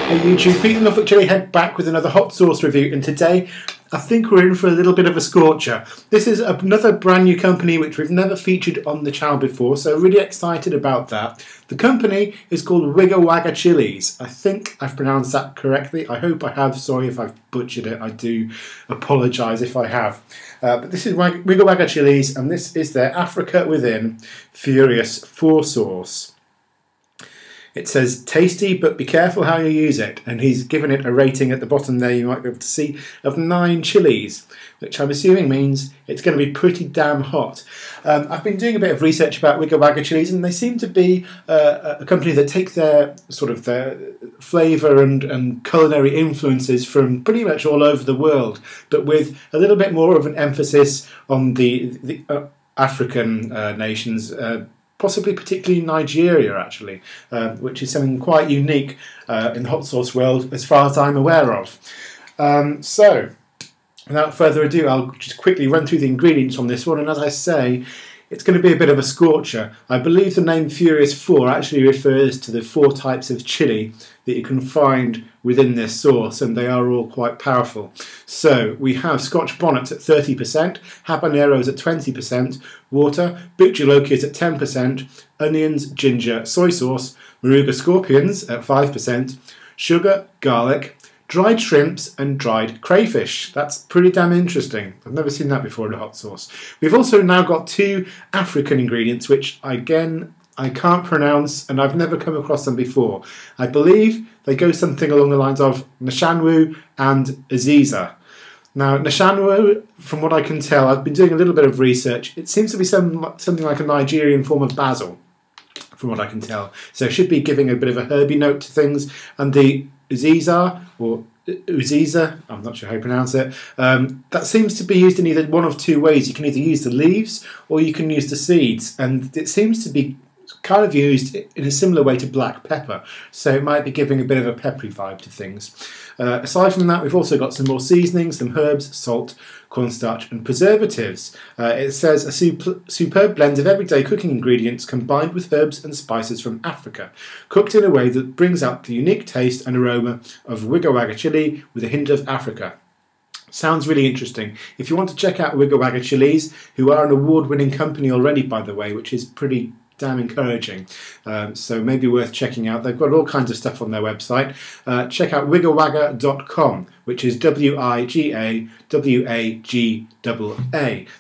Hey YouTube, Pete the Norfolk Chillihead back with another hot sauce review, and today I think we're in for a little bit of a scorcher. This is another brand new company which we've never featured on the channel before, so really excited about that. The company is called Wiga Wagaa Chillis. I think I've pronounced that correctly. I hope I have. Sorry if I've butchered it. I do apologise if I have. But this is Wiga Wagaa Chillis, and this is their Africa Within Furious 4 sauce. It says tasty, but be careful how you use it, and he's given it a rating at the bottom there, you might be able to see, of 9 chilies, which I'm assuming means it's going to be pretty damn hot. I've been doing a bit of research about Wiga Wagaa Chillis, and they seem to be a company that take their flavour and culinary influences from pretty much all over the world, but with a little bit more of an emphasis on the African nations. Possibly particularly Nigeria, actually, which is something quite unique in the hot sauce world as far as I'm aware of. So, without further ado, I'll just quickly run through the ingredients on this one, and as I say, it's going to be a bit of a scorcher. I believe the name Furious 4 actually refers to the 4 types of chilli that you can find within this sauce, and they are all quite powerful. So we have Scotch bonnets at 30%, habaneros at 20%, water, butcherlokias at 10%, onions, ginger, soy sauce, Moruga scorpions at 5%, sugar, garlic, dried shrimps and dried crayfish. That's pretty damn interesting. I've never seen that before in a hot sauce. We've also now got 2 African ingredients, which again I can't pronounce, and I've never come across them before. I believe they go something along the lines of Nshanwu and Aziza. Now, Nshanwu, from what I can tell, I've been doing a little bit of research. It seems to be something like a Nigerian form of basil, from what I can tell. So it should be giving a bit of a herby note to things. And the Aziza, or Uziza, I'm not sure how you pronounce it, that seems to be used in either one of 2 ways. You can either use the leaves or you can use the seeds. And it seems to be kind of used in a similar way to black pepper, so it might be giving a bit of a peppery vibe to things. Aside from that, we've also got some more seasonings, some herbs, salt, cornstarch and preservatives. It says a superb blend of everyday cooking ingredients combined with herbs and spices from Africa, cooked in a way that brings out the unique taste and aroma of Wiga Wagaa chili with a hint of Africa. Sounds really interesting. If you want to check out Wiga Wagaa Chillis, who are an award-winning company already, by the way, which is pretty damn encouraging, so maybe worth checking out. They've got all kinds of stuff on their website. Check out wigawagga.com, which is WIGAWAGAA.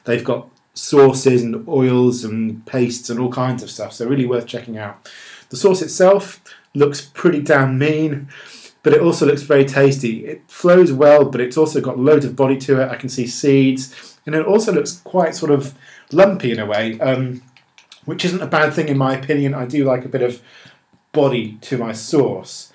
They've got sauces and oils and pastes and all kinds of stuff, so really worth checking out. The sauce itself looks pretty damn mean, but it also looks very tasty. It flows well, but it's also got loads of body to it. I can see seeds, and it also looks quite sort of lumpy in a way, which isn't a bad thing in my opinion. I do like a bit of body to my sauce.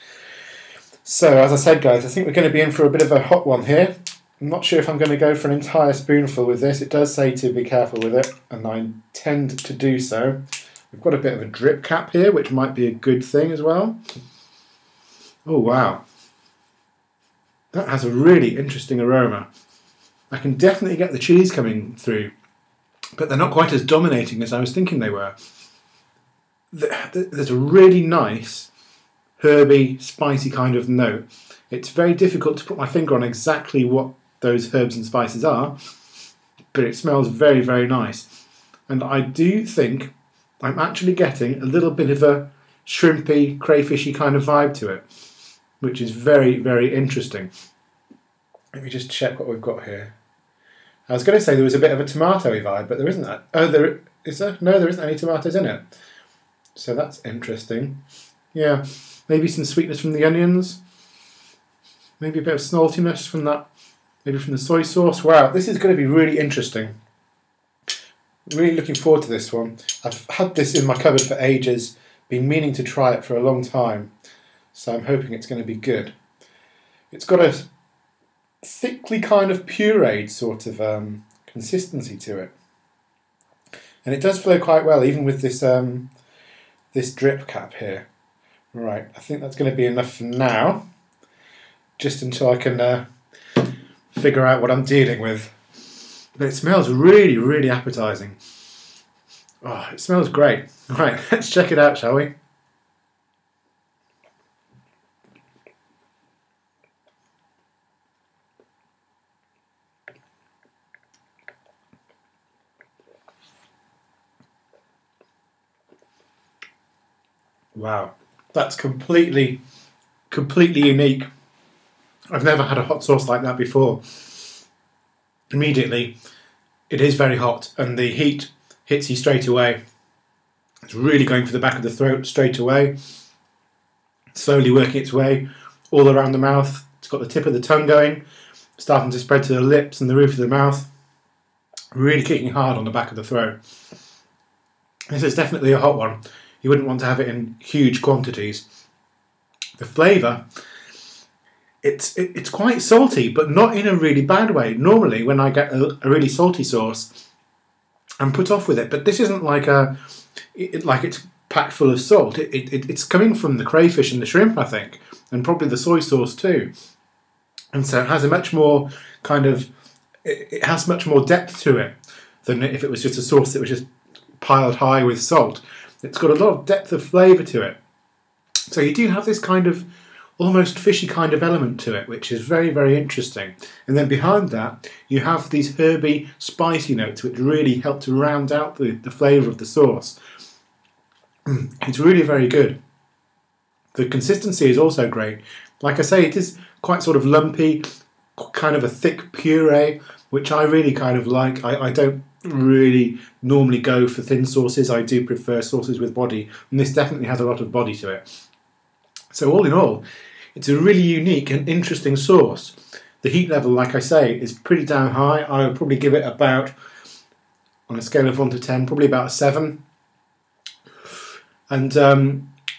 So as I said, guys, I think we're going to be in for a bit of a hot one here. I'm not sure if I'm going to go for an entire spoonful with this. It does say to be careful with it, and I tend to do so. We've got a bit of a drip cap here, which might be a good thing as well. Oh wow, that has a really interesting aroma. I can definitely get the cheese coming through, but they're not quite as dominating as I was thinking they were. There's a really nice, herby, spicy kind of note. It's very difficult to put my finger on exactly what those herbs and spices are, but it smells very, very nice. And I do think I'm actually getting a little bit of a shrimpy, crayfishy kind of vibe to it, which is very, very interesting. Let me just check what we've got here. I was going to say there was a bit of a tomatoey vibe, but there isn't that. Oh, there is there? No, there isn't any tomatoes in it. So that's interesting. Yeah, maybe some sweetness from the onions. Maybe a bit of saltiness from that. Maybe from the soy sauce. Wow, this is going to be really interesting. Really looking forward to this one. I've had this in my cupboard for ages. Been meaning to try it for a long time. So I'm hoping it's going to be good. It's got a thickly kind of pureed sort of consistency to it, and it does flow quite well even with this this drip cap here. Right, I think that's going to be enough for now, just until I can figure out what I'm dealing with. But it smells really, really appetizing. Oh, it smells great. Right, let's check it out, shall we? Wow, that's completely unique. I've never had a hot sauce like that before. Immediately, it is very hot, and the heat hits you straight away. It's really going for the back of the throat straight away, slowly working its way all around the mouth. It's got the tip of the tongue going, starting to spread to the lips and the roof of the mouth, really kicking hard on the back of the throat. This is definitely a hot one. You wouldn't want to have it in huge quantities. The flavour, it's quite salty, but not in a really bad way. Normally, when I get a really salty sauce, I'm put off with it. But this isn't like it's packed full of salt. It's coming from the crayfish and the shrimp, I think, and probably the soy sauce too. And so it has a much more it has much more depth to it than if it was just a sauce that was just piled high with salt. It's got a lot of depth of flavour to it. So you do have this kind of almost fishy kind of element to it, which is very, very interesting. And then behind that, you have these herby, spicy notes, which really help to round out the flavour of the sauce. It's really very good. The consistency is also great. Like I say, it is quite sort of lumpy, kind of a thick puree, which I really kind of like. I don't really normally go for thin sauces. I do prefer sauces with body, and this definitely has a lot of body to it. So all in all, it's a really unique and interesting sauce. The heat level, like I say, is pretty damn high. I would probably give it about, on a scale of 1 to 10, probably about a 7. And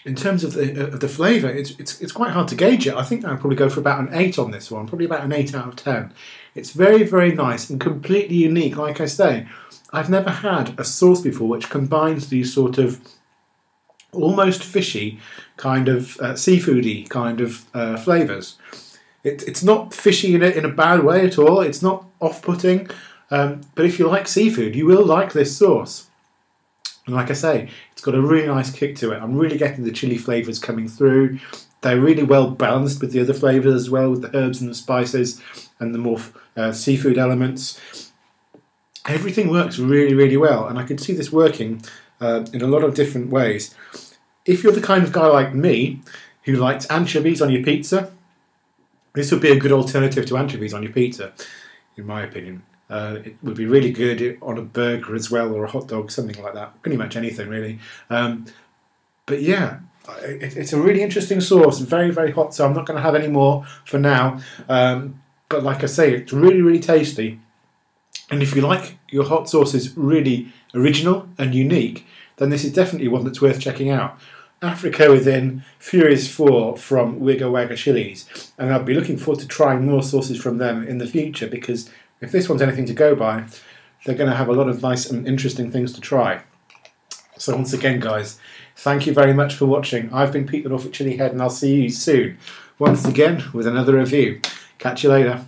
in terms of the flavour, it's quite hard to gauge it. I think I'd probably go for about an 8 on this one, probably about an 8 out of 10. It's very, very nice and completely unique. Like I say, I've never had a sauce before which combines these sort of almost fishy kind of seafoody kind of flavours. It's not fishy in a bad way at all. It's not off-putting. But if you like seafood, you will like this sauce. And like I say, it's got a really nice kick to it. I'm really getting the chilli flavours coming through. They're really well balanced with the other flavours as well, with the herbs and the spices and the more seafood elements. Everything works really, really well, and I can see this working in a lot of different ways. If you're the kind of guy like me who likes anchovies on your pizza, this would be a good alternative to anchovies on your pizza, in my opinion. It would be really good on a burger as well, or a hot dog, something like that. Pretty much anything, really. But yeah, it's a really interesting sauce, very, very hot, so I'm not going to have any more for now. But like I say, it's really, really tasty. And if you like your hot sauces really original and unique, then this is definitely one that's worth checking out. Africa Within Furious 4 from Wiga Wagaa Chillies. And I'll be looking forward to trying more sauces from them in the future, because if this one's anything to go by, they're going to have a lot of nice and interesting things to try. So once again, guys, thank you very much for watching. I've been Pete the Norfolk Chilli Head, and I'll see you soon, once again, with another review. Catch you later.